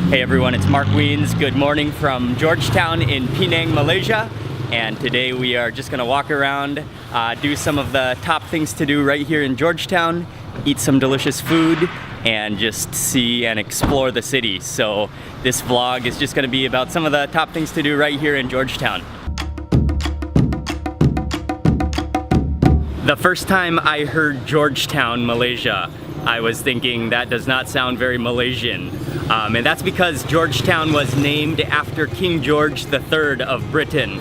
Hey everyone, it's Mark Weens. Good morning from Georgetown in Penang, Malaysia. And today we are just gonna walk around, do some of the top things to do right here in Georgetown, eat some delicious food, and just see and explore the city. So this vlog is just gonna be about some of the top things to do right here in Georgetown. The first time I heard Georgetown, Malaysia, I was thinking that does not sound very Malaysian. And that's because Georgetown was named after King George III of Britain.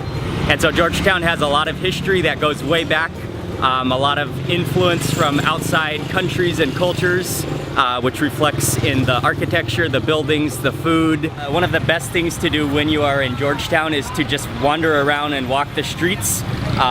And so Georgetown has a lot of history that goes way back, a lot of influence from outside countries and cultures, which reflects in the architecture, the buildings, the food. One of the best things to do when you are in Georgetown is to just wander around and walk the streets.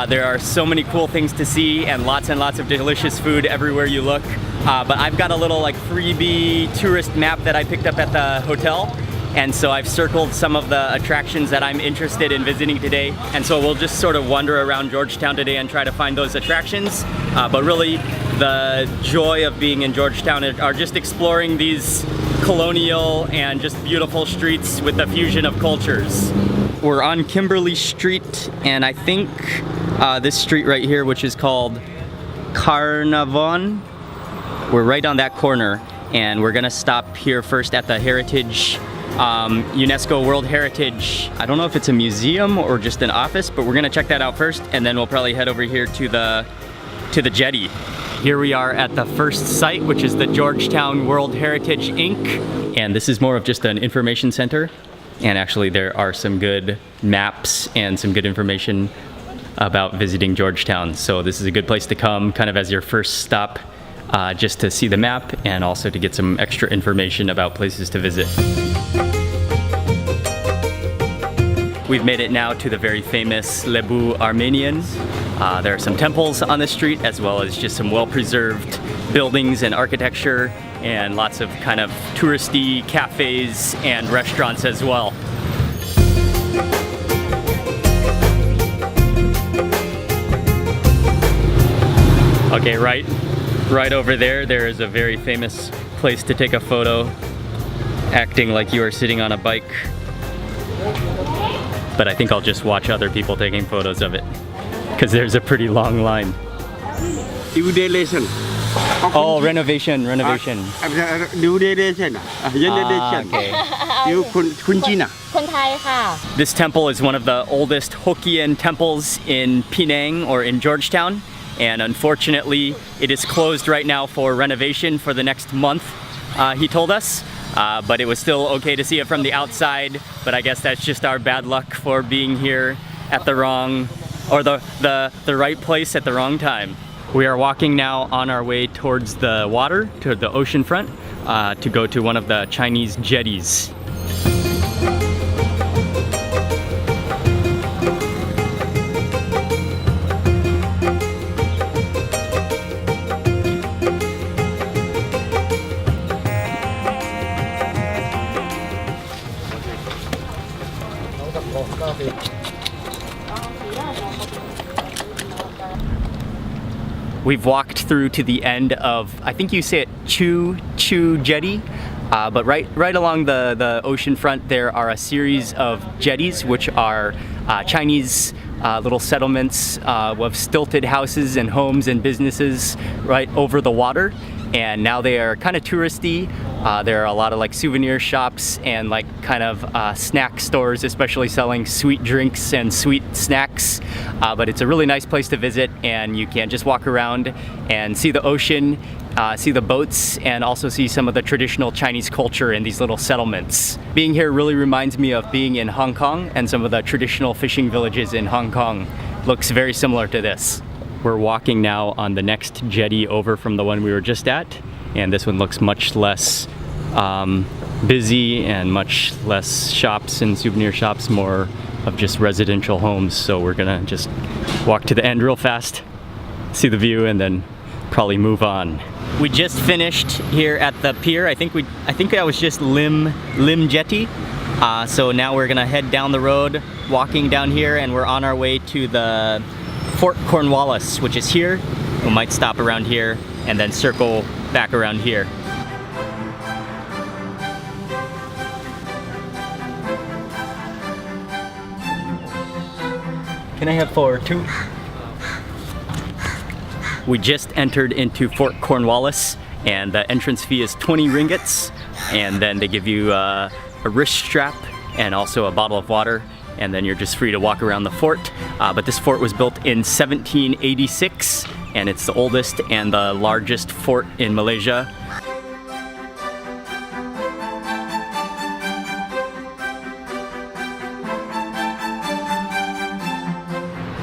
There are so many cool things to see and lots of delicious food everywhere you look. But I've got a little like freebie tourist map that I picked up at the hotel. And so I've circled some of the attractions that I'm interested in visiting today. And so we'll just sort of wander around Georgetown today and try to find those attractions. But really the joy of being in Georgetown are just exploring these colonial and just beautiful streets with the fusion of cultures. We're on Kimberley Street, and I think this street right here, which is called Carnarvon, we're right on that corner, and we're gonna stop here first at the Heritage, UNESCO World Heritage. I don't know if it's a museum or just an office, but we're gonna check that out first, and then we'll probably head over here to the jetty. Here we are at the first site, which is the Georgetown World Heritage Inc. And this is more of just an information center. And actually there are some good maps and some good information about visiting Georgetown. So this is a good place to come kind of as your first stop, just to see the map and also to get some extra information about places to visit. We've made it now to the very famous Lebu Armenians. There are some temples on the street, as well as just some well-preserved buildings and architecture, and lots of kind of touristy cafes and restaurants as well. Okay, right over there, there is a very famous place to take a photo, acting like you are sitting on a bike. But I think I'll just watch other people taking photos of it, because there's a pretty long line. Oh, renovation. This temple is one of the oldest Hokkien temples in Penang, or in Georgetown. And unfortunately, it is closed right now for renovation for the next month, he told us. But it was still okay to see it from the outside. But I guess that's just our bad luck for being here at the wrong, or the right place at the wrong time. We are walking now on our way towards the water, to the ocean front, to go to one of the Chinese jetties. We've walked through to the end of, I think you say it, Chu Jetty, but right along the ocean front there are a series of jetties, which are Chinese little settlements of stilted houses and homes and businesses right over the water. And now they are kind of touristy. There are a lot of like souvenir shops and like kind of snack stores, especially selling sweet drinks and sweet snacks. But it's a really nice place to visit, and you can just walk around and see the ocean, see the boats, and also see some of the traditional Chinese culture in these little settlements. Being here really reminds me of being in Hong Kong, and some of the traditional fishing villages in Hong Kong looks very similar to this. We're walking now on the next jetty over from the one we were just at, and this one looks much less busy and much less shops and souvenir shops, more of just residential homes. So we're gonna just walk to the end real fast, see the view, and then probably move on. We just finished here at the pier. I think that was just Lim Jetty. So now we're gonna head down the road, walking down here, and we're on our way to the Fort Cornwallis, which is here. We might stop around here and then circle back around here. Can I have 4 too? We just entered into Fort Cornwallis, and the entrance fee is 20 ringgits, and then they give you a wrist strap and also a bottle of water, and then you're just free to walk around the fort. But this fort was built in 1786, and it's the oldest and the largest fort in Malaysia.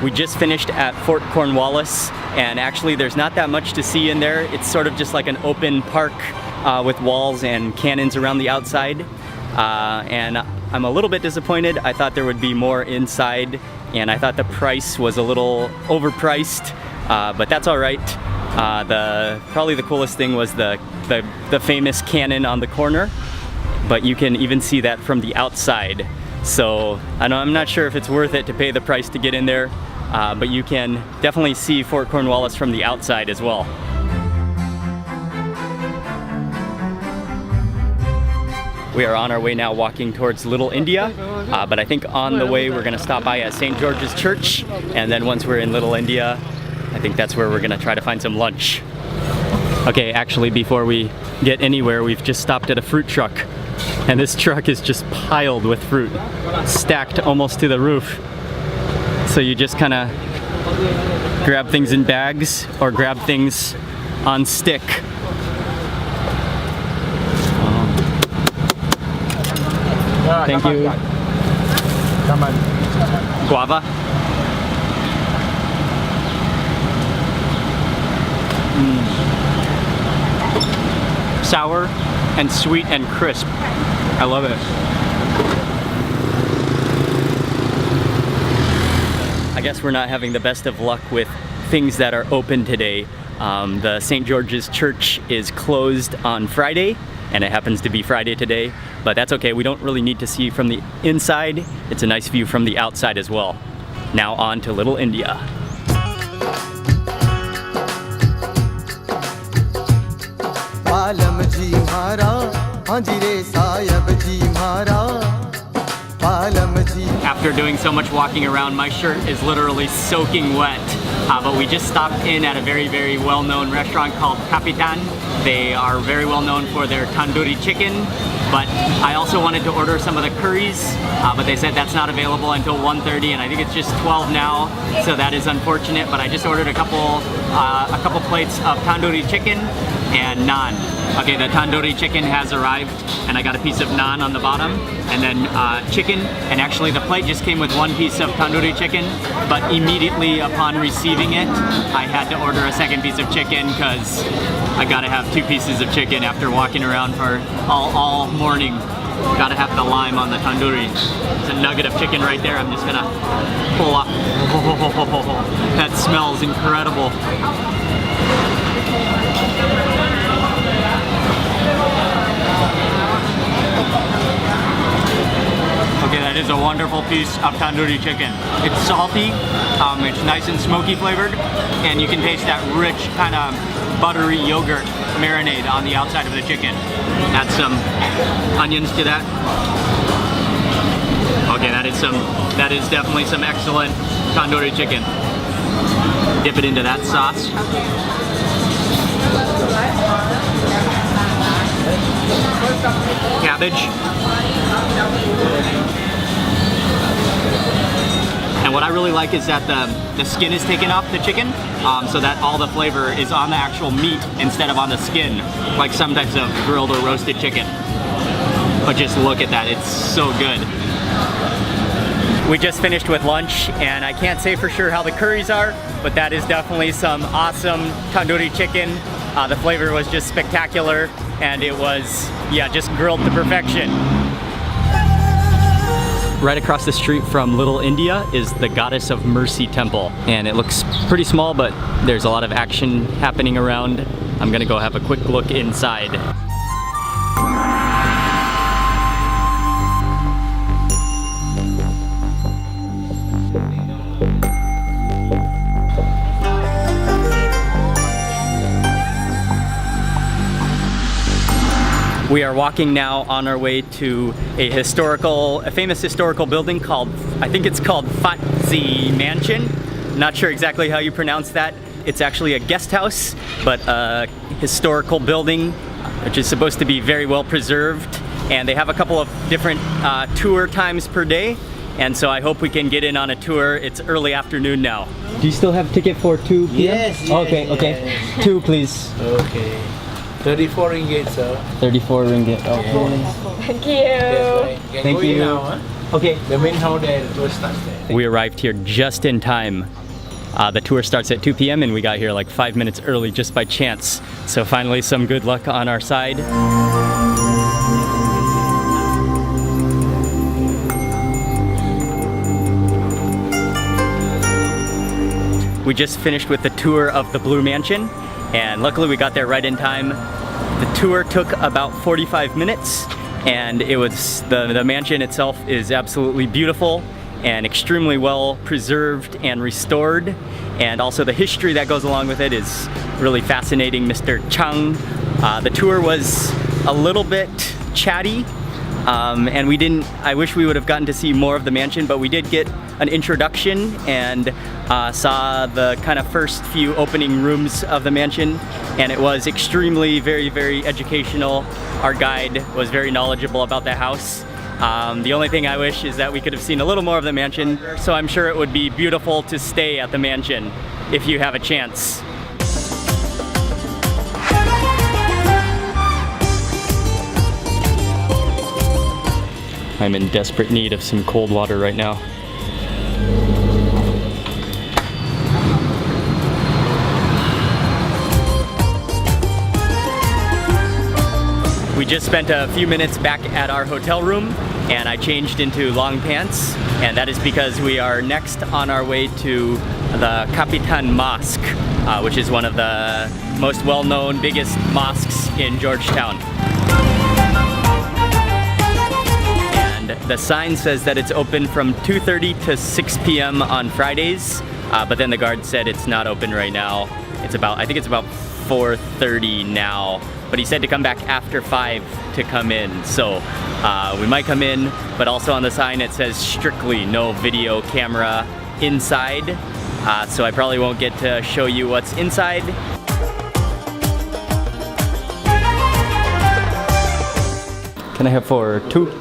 We just finished at Fort Cornwallis, and actually there's not that much to see in there. It's sort of just like an open park with walls and cannons around the outside. And I'm a little bit disappointed. I thought there would be more inside, and I thought the price was a little overpriced, but that's all right. Probably the coolest thing was the famous cannon on the corner, but you can even see that from the outside. So I'm not sure if it's worth it to pay the price to get in there, but you can definitely see Fort Cornwallis from the outside as well. We are on our way now walking towards Little India, but I think on the way we're going to stop by at St. George's Church, and then once we're in Little India, I think that's where we're going to try to find some lunch. Okay, actually before we get anywhere, we've just stopped at a fruit truck, and this truck is just piled with fruit, stacked almost to the roof. So you just kind of grab things in bags or grab things on stick. Thank you. Guava. Sour and sweet and crisp. I love it. I guess we're not having the best of luck with things that are open today. The St. George's Church is closed on Friday, and it happens to be Friday today, but that's okay. We don't really need to see from the inside. It's a nice view from the outside as well. Now on to Little India. After doing so much walking around, my shirt is literally soaking wet. But we just stopped in at a very, very well-known restaurant called Kapitan. They are very well known for their tandoori chicken, but I also wanted to order some of the curries, but they said that's not available until 1:30, and I think it's just 12 now, so that is unfortunate. But I just ordered a couple plates of tandoori chicken and naan. Okay, the tandoori chicken has arrived, and I got a piece of naan on the bottom, and then chicken, and actually the plate just came with one piece of tandoori chicken, but immediately upon receiving it, I had to order a second piece of chicken because I gotta have 2 pieces of chicken after walking around for all morning. Gotta have the lime on the tandoori. It's a nugget of chicken right there. I'm just gonna pull up. That smells incredible. Okay, that is a wonderful piece of tandoori chicken. It's salty, it's nice and smoky flavored, and you can taste that rich kind of buttery yogurt marinade on the outside of the chicken. Add some onions to that. Okay, that is definitely some excellent tandoori chicken. Dip it into that sauce. Cabbage. And what I really like is that the skin is taken off the chicken, so that all the flavor is on the actual meat instead of on the skin, like some types of grilled or roasted chicken. But just look at that, it's so good. We just finished with lunch, and I can't say for sure how the curries are, but that is definitely some awesome tandoori chicken. The flavor was just spectacular, and it was, yeah, just grilled to perfection. Right across the street from Little India is the Goddess of Mercy Temple, and it looks pretty small, but there's a lot of action happening around. I'm gonna go have a quick look inside. We are walking now on our way to a famous historical building called, I think it's called Fat Zi Mansion. Not sure exactly how you pronounce that. It's actually a guest house, but a historical building, which is supposed to be very well preserved. And they have a couple of different tour times per day. And so I hope we can get in on a tour. It's early afternoon now. Do you still have ticket for 2 p.m.? Yes, okay, yes, okay. yes. 2 please. Okay. 34 ringgit, sir. 34 ringgit. Okay. Thank you. Yes, right. Thank go you. in now, huh? Okay. The main hall there, the tour starts there. We arrived here just in time. The tour starts at 2 p.m. and we got here like 5 minutes early just by chance. So finally some good luck on our side. We just finished with the tour of the Blue Mansion, and luckily we got there right in time. The tour took about 45 minutes, and it was the mansion itself is absolutely beautiful and extremely well preserved and restored, and also the history that goes along with it is really fascinating. Mr. Chang. The tour was a little bit chatty, and I wish we would have gotten to see more of the mansion, but we did get an introduction and saw the kind of first few opening rooms of the mansion, and it was extremely very educational. Our guide was very knowledgeable about the house. The only thing I wish is that we could have seen a little more of the mansion, so I'm sure it would be beautiful to stay at the mansion if you have a chance. I'm in desperate need of some cold water right now. We just spent a few minutes back at our hotel room and I changed into long pants, and that is because we are next on our way to the Capitan Mosque, which is one of the most well-known, biggest mosques in Georgetown. And the sign says that it's open from 2:30 to 6 p.m. on Fridays, but then the guard said it's not open right now. I think it's about 4:30 now. But he said to come back after 5 to come in. So we might come in, but also on the sign it says strictly no video camera inside. So I probably won't get to show you what's inside. Can I have for 2? 2.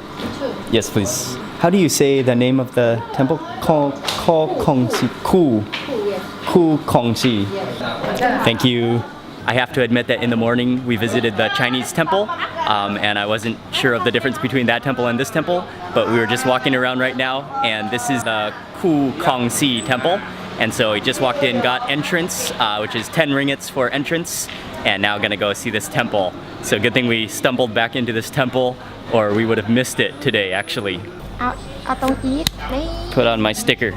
Yes, please. How do you say the name of the temple? Ku Kongxi. Thank you. I have to admit that in the morning we visited the Chinese temple, and I wasn't sure of the difference between that temple and this temple, but we were just walking around right now, and this is the Ku Kongxi temple, and so we just walked in, got entrance, which is 10 ringgits for entrance, and now gonna go see this temple. So good thing we stumbled back into this temple, or we would have missed it today actually. Put on my sticker.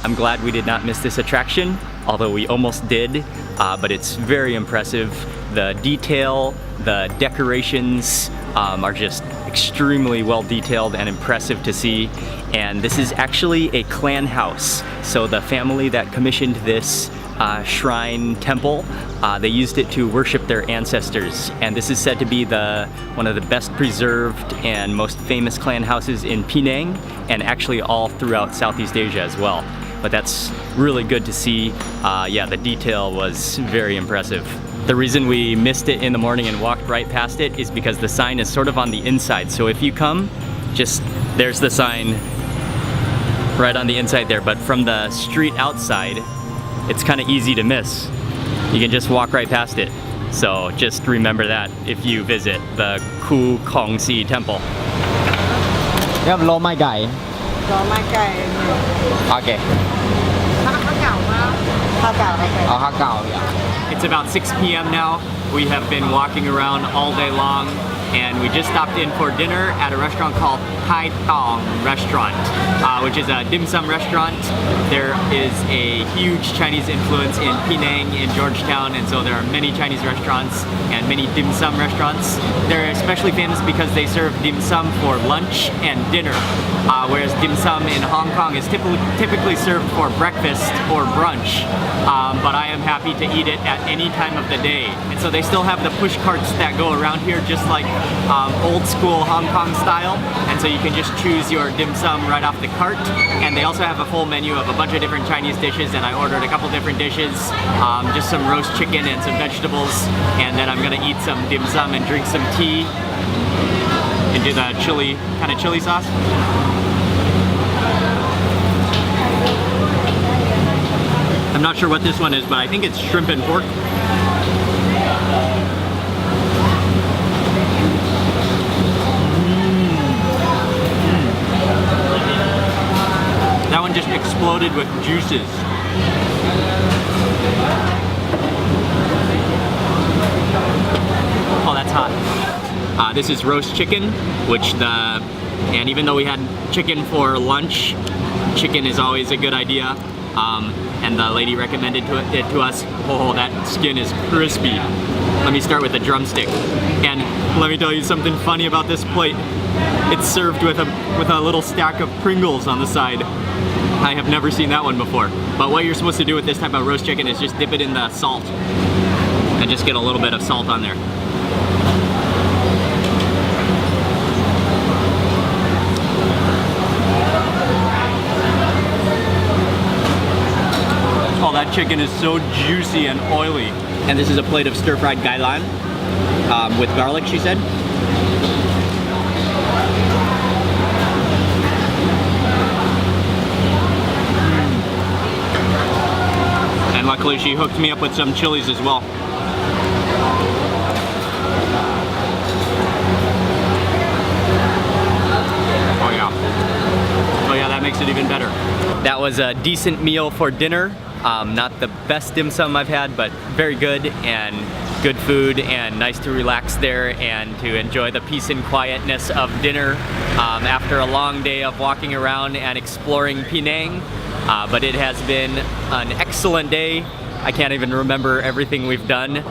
I'm glad we did not miss this attraction, although we almost did, but it's very impressive. The detail, the decorations are just extremely well detailed and impressive to see. And this is actually a clan house. So the family that commissioned this shrine temple, they used it to worship their ancestors. And this is said to be one of the best preserved and most famous clan houses in Penang, and actually all throughout Southeast Asia as well. But that's really good to see. Yeah, the detail was very impressive. The reason we missed it in the morning and walked right past it is because the sign is sort of on the inside. So if you come, there's the sign right on the inside there. But from the street outside, it's kind of easy to miss. You can just walk right past it. So just remember that if you visit the Ku Kongxi temple. Em lô mai cải. Rồi mai cày. Okay. It's about 6 p.m. now. We have been walking around all day long, and we just stopped in for dinner at a restaurant called Tai Tong Restaurant, which is a dim sum restaurant. There is a huge Chinese influence in Penang, in Georgetown, and so there are many Chinese restaurants and many dim sum restaurants. They're especially famous because they serve dim sum for lunch and dinner, whereas dim sum in Hong Kong is typically served for breakfast or brunch, but I am happy to eat it at any time of the day. And so they still have the push carts that go around here just like old school Hong Kong style, and so you can just choose your dim sum right off the cart. And they also have a full menu of a bunch of different Chinese dishes, and I ordered a couple different dishes, just some roast chicken and some vegetables, and then I'm gonna eat some dim sum and drink some tea and do the chili, kind of chili sauce. I'm not sure what this one is, but I think it's shrimp and pork. That one just exploded with juices. Oh, that's hot. This is roast chicken, and even though we had chicken for lunch, chicken is always a good idea. And the lady recommended it to us. Oh, that skin is crispy. Let me start with the drumstick. And let me tell you something funny about this plate. It's served with a little stack of Pringles on the side. I have never seen that one before. But what you're supposed to do with this type of roast chicken is just dip it in the salt and just get a little bit of salt on there. Oh, that chicken is so juicy and oily. And this is a plate of stir-fried gailan with garlic, she said. And luckily she hooked me up with some chilies as well. Oh yeah. Oh yeah, that makes it even better. That was a decent meal for dinner. Not the best dim sum I've had, but very good, and good food, and nice to relax there and to enjoy the peace and quietness of dinner after a long day of walking around and exploring Penang. But it has been an excellent day. I can't even remember everything we've done,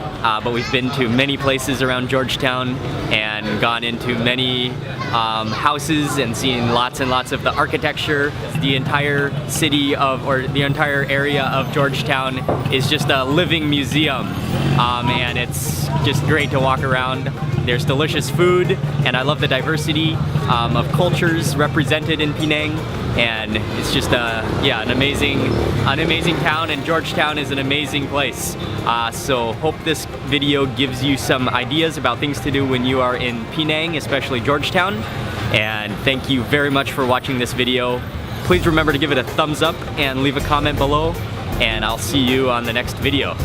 but we've been to many places around Georgetown and gone into many houses and seen lots and lots of the architecture. The entire city or the entire area of Georgetown is just a living museum, and it's just great to walk around. There's delicious food, and I love the diversity of cultures represented in Penang. And it's just an amazing town, and Georgetown is an amazing place. So hope this video gives you some ideas about things to do when you are in Penang, especially Georgetown. And thank you very much for watching this video. Please remember to give it a thumbs up and leave a comment below, and I'll see you on the next video.